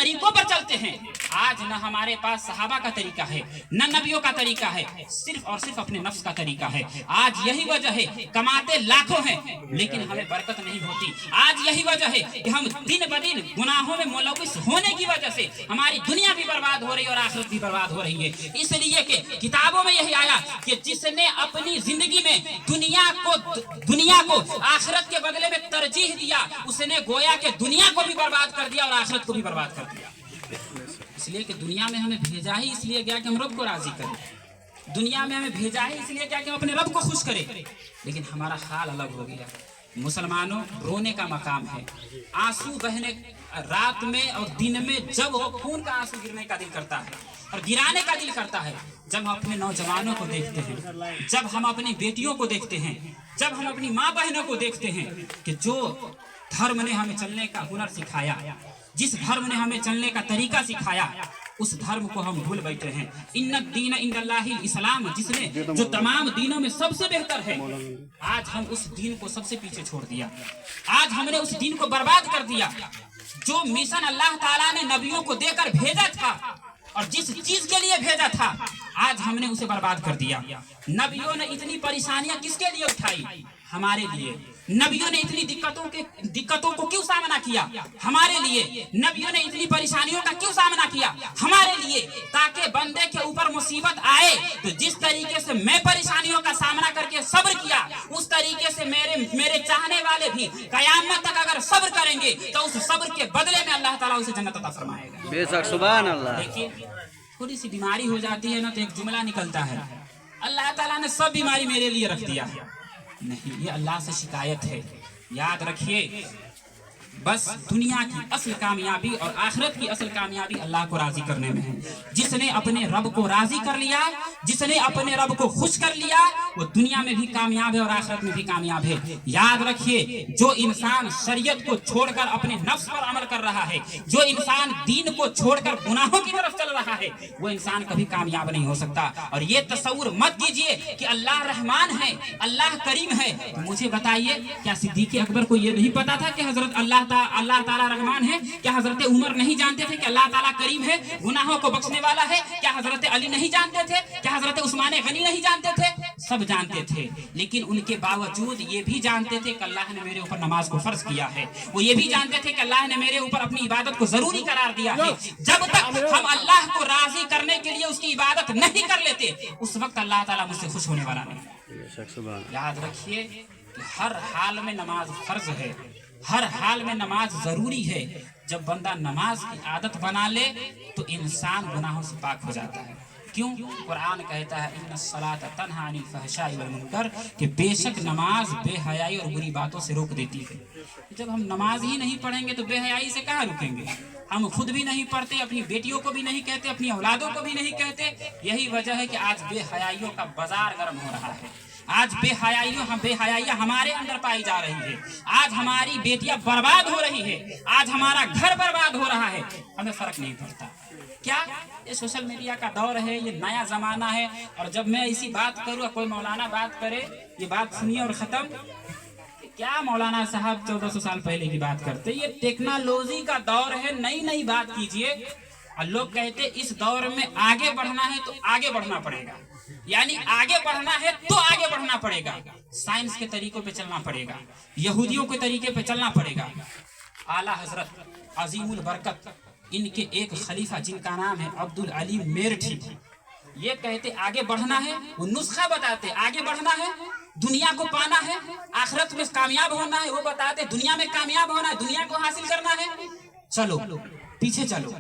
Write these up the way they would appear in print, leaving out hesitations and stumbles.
तरीकों पर चलते हैं। आज न हमारे पास सहाबा का तरीका है, न नबियों का तरीका है, सिर्फ और सिर्फ अपने नफ्स का तरीका है। आज यही वजह है कमाते लाखों हैं लेकिन हमें बरकत नहीं होती। आज यही वजह है कि हम दिन ब दिन गुनाहों में मुलविस होने की वजह से हमारी दुनिया भी बर्बाद हो रही है और आखिरत भी बर्बाद हो रही है। इसलिए कि किताबों में यही आया कि जिसने अपनी जिंदगी में दुनिया को आखिरत के बदले में तरजीह दिया, उसने गोया के दुनिया को भी बर्बाद कर दिया और आखिरत को भी बर्बाद कर दिया। इसलिए कि दुनिया में हमें भेजा ही इसलिए गया कि हम रब को राजी करें, दुनिया में हमें भेजा ही इसलिए गया कि हम अपने रब को खुश करें, लेकिन हमारा हाल अलग हो गया। मुसलमानों, रोने का मकाम है, आंसू बहने रात में और दिन में जब हो खून का आंसू गिरने का दिल करता है और गिराने का दिल करता है जब हम अपने नौजवानों को देखते हैं, जब हम अपनी बेटियों को देखते हैं, जब हम अपनी माँ बहनों को देखते हैं कि जो धर्म ने हमें चलने का हुनर सिखाया, जिस धर्म ने हमें चलने का तरीका सिखाया, उस धर्म को हम भूल बैठे हैं। इन्ना दीन इंदल्लाहिल इस्लाम, जिसने जो तमाम दीनों में सबसे बेहतर है, आज हम उस दीन को सबसे पीछे छोड़ दिया। आज हमने उस दीन को बर्बाद कर दिया। जो मिशन अल्लाह ताला ने नबियों को देकर भेजा था और जिस चीज के लिए भेजा था, आज हमने उसे बर्बाद कर दिया। नबियों ने इतनी परेशानियां किसके लिए उठाई? हमारे लिए। नबियों ने इतनी दिक्कतों को क्यों सामना किया? हमारे लिए। नबियों ने इतनी परेशानियों का क्यों सामना किया? हमारे लिए, ताकि बंदे के ऊपर मुसीबत आए तो जिस तरीके से मैं परेशानियों का सामना करके सब्र किया, उस तरीके से मेरे चाहने वाले भी कयामत तक अगर सब्र करेंगे तो उस सब्र के बदले में अल्लाह ताला उसे जन्नत अता फरमाएगा। बेशक, सुभान अल्लाह। देखिए, थोड़ी सी बीमारी हो जाती है ना तो एक जुमला निकलता है, अल्लाह ताला ने सब बीमारी मेरे लिए रख दिया है। नहीं, ये अल्लाह से शिकायत है। याद रखिए, बस दुनिया की असल कामयाबी और आखिरत की असल कामयाबी अल्लाह को राजी करने में है। जिसने अपने रब को राजी कर लिया, जिसने अपने रब को खुश कर लिया, वो दुनिया में भी कामयाब है और आखिरत में भी कामयाब है। याद रखिए, जो इंसान शरीयत को छोड़कर अपने नफ्स पर अमल कर रहा है, जो इंसान दीन को छोड़कर गुनाहों की तरफ चल रहा है, वो इंसान कभी कामयाब नहीं हो सकता। और ये तसव्वुर मत कीजिए कि अल्लाह रहमान है, अल्लाह करीम है। तो मुझे बताइए, क्या सिद्दीक़ अकबर को ये नहीं पता था कि हजरत अल्लाह ताला रहमान है? क्या हजरत उमर नहीं जानते थे कि अल्लाह ताला करीम है, गुनाहों को बख्शने वाला है? क्या हजरत अली नहीं जानते थे? क्या हजरत उस्मान गनी नहीं जानते थे? सब जानते थे, लेकिन उनके बावजूद ये भी जानते थे कि अल्लाह ने मेरे ऊपर नमाज को फर्ज किया है। वो ये भी जानते थे कि अल्लाह ने मेरे ऊपर अपनी इबादत को जरूरी करार दिया है। जब तक हम अल्लाह को राजी करने के लिए उसकी इबादत नहीं कर लेते, उस वक्त अल्लाह ताला मुझसे खुश होने वाला नहीं। याद रखिए कि हर हाल में नमाज फर्ज है, हर हाल में नमाज जरूरी है। जब बंदा नमाज की आदत बना ले तो इंसान गुनाहों से पाक हो जाता है। क्यों? कुरान कहता है इन्ना सलात तन्हा अनिल फहशाई वल मुनकर, कि बेशक नमाज बेहयाई और बुरी बातों से रोक देती है। जब हम नमाज ही नहीं पढ़ेंगे तो बेहयाई से कहाँ रुकेंगे? हम खुद भी नहीं पढ़ते, अपनी बेटियों को भी नहीं कहते, अपनी औलादों को भी नहीं कहते। यही वजह है कि आज बेहयाइयों का बाजार गर्म हो रहा है। आज बेहयाइयाँ हमारे अंदर पाई जा रही है। आज हमारी बेटियां बर्बाद हो रही है, आज हमारा घर बर्बाद हो रहा है। हमें फर्क नहीं पड़ता। क्या? ये सोशल मीडिया का दौर है, ये नया जमाना है। और जब मैं इसी बात करूँ, कोई मौलाना बात करे, ये बात सुनिए और खत्म। क्या मौलाना साहब 1400 साल पहले की बात करते? ये टेक्नोलॉजी का दौर है, नई नई बात कीजिए। और लोग कहते इस दौर में आगे बढ़ना है तो आगे बढ़ना पड़ेगा, यानी आगे बढ़ना है तो आगे बढ़ना पड़ेगा। साइंस के तरीकों पे चलना पड़ेगा, यहूदियों के तरीके पे चलना पड़ेगा। आला हजरत अजीमुल बरकत, इनके एक खलीफा जिनका नाम है अब्दुल अली मेरठी, ये कहते आगे बढ़ना है, वो नुस्खा बताते आगे बढ़ना है, दुनिया को पाना है, आखिरत में कामयाब होना है। वो बताते दुनिया में कामयाब होना है, दुनिया को हासिल करना है। चलो पीछे चलो,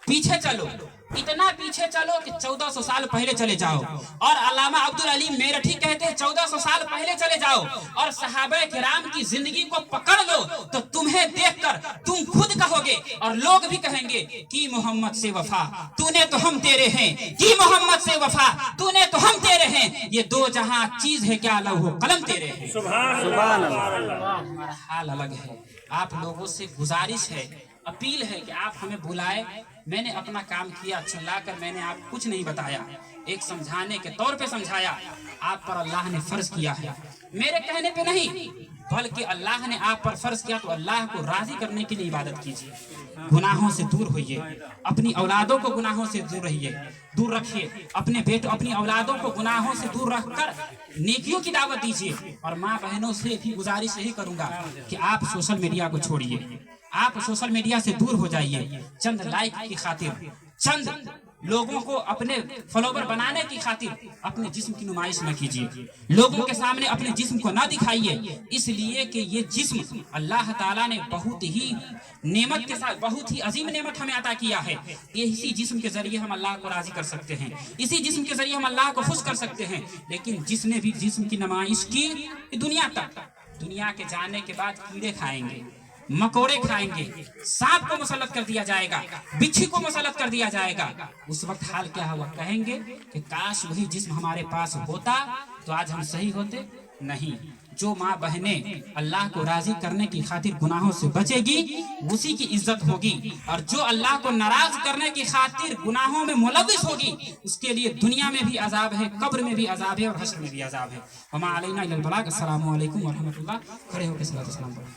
पीछे चलो, इतना पीछे चलो कि 1400 साल पहले चले जाओ। और अल्लामा अब्दुल अली मेरठी कहते हैं 1400 साल पहले चले जाओ और सहाबा किराम की जिंदगी को पकड़ लो, तो तुम्हें देखकर तुम खुद कहोगे और लोग भी कहेंगे कि मोहम्मद से वफा तूने तो हम तेरे हैं, कि मोहम्मद से वफा तूने तो हम तेरे हैं। ये दो जहां चीज है क्या लौह कलम तेरे हैं। सुभान अल्लाह। हमारा हाल अलग है। आप लोगों से गुजारिश है, अपील है कि आप हमें बुलाए। मैंने अपना काम किया, चिल्लाकर मैंने आप कुछ नहीं बताया, एक समझाने के तौर पे समझाया। आप पर अल्लाह ने फर्ज किया है, मेरे कहने पे नहीं, बल्कि अल्लाह ने आप पर फर्ज किया, तो अल्लाह को राजी करने के लिए इबादत कीजिए। गुनाहों से दूर होइए, अपनी औलादों को गुनाहों से दूर रखिए, अपने अपनी औलादों को गुनाहों से दूर रखकर नेकियों की दावत दीजिए। और माँ बहनों से भी गुजारिश यही करूंगा कि आप सोशल मीडिया को छोड़िए, आप सोशल मीडिया से दूर हो जाइए। चंद लाइक की खातिर, चंद लोगों को अपने फॉलोवर बनाने की खातिर अपने जिस्म की नुमाइश न कीजिए, लोगों के सामने अपने जिस्म को न दिखाइए, इसलिए कि ये जिस्म अल्लाह ताला ने बहुत ही नेमत के साथ, बहुत ही अजीम नेमत हमें अता किया है। इसी जिस्म के जरिए हम अल्लाह को राजी कर सकते हैं, इसी जिस्म के जरिए हम अल्लाह को खुश कर सकते हैं। लेकिन जिसने भी जिस्म की नुमाइश की, दुनिया के जाने के बाद कीड़े खाएंगे, मकोड़े खाएंगे, सांप को मुसल्लत कर दिया जाएगा, बिच्छू को मुसल्लत कर दिया जाएगा। उस वक्त हाल क्या हुआ? कहेंगे कि काश वही जिस्म हमारे पास होता तो आज हम सही होते। नहीं, जो माँ बहनें अल्लाह को राजी करने की खातिर गुनाहों से बचेगी उसी की इज्जत होगी, और जो अल्लाह को नाराज करने की खातिर गुनाहों में मुलव्विस होगी उसके लिए दुनिया में भी अजाब है, कब्र में भी अजाब है और हश्र में भी अजाब है। वमा अलैना इल्लल बलाग। अस्सलामु अलैकुम व रहमतुल्लाह। खड़े होकर सलात व सलाम पढ़ो।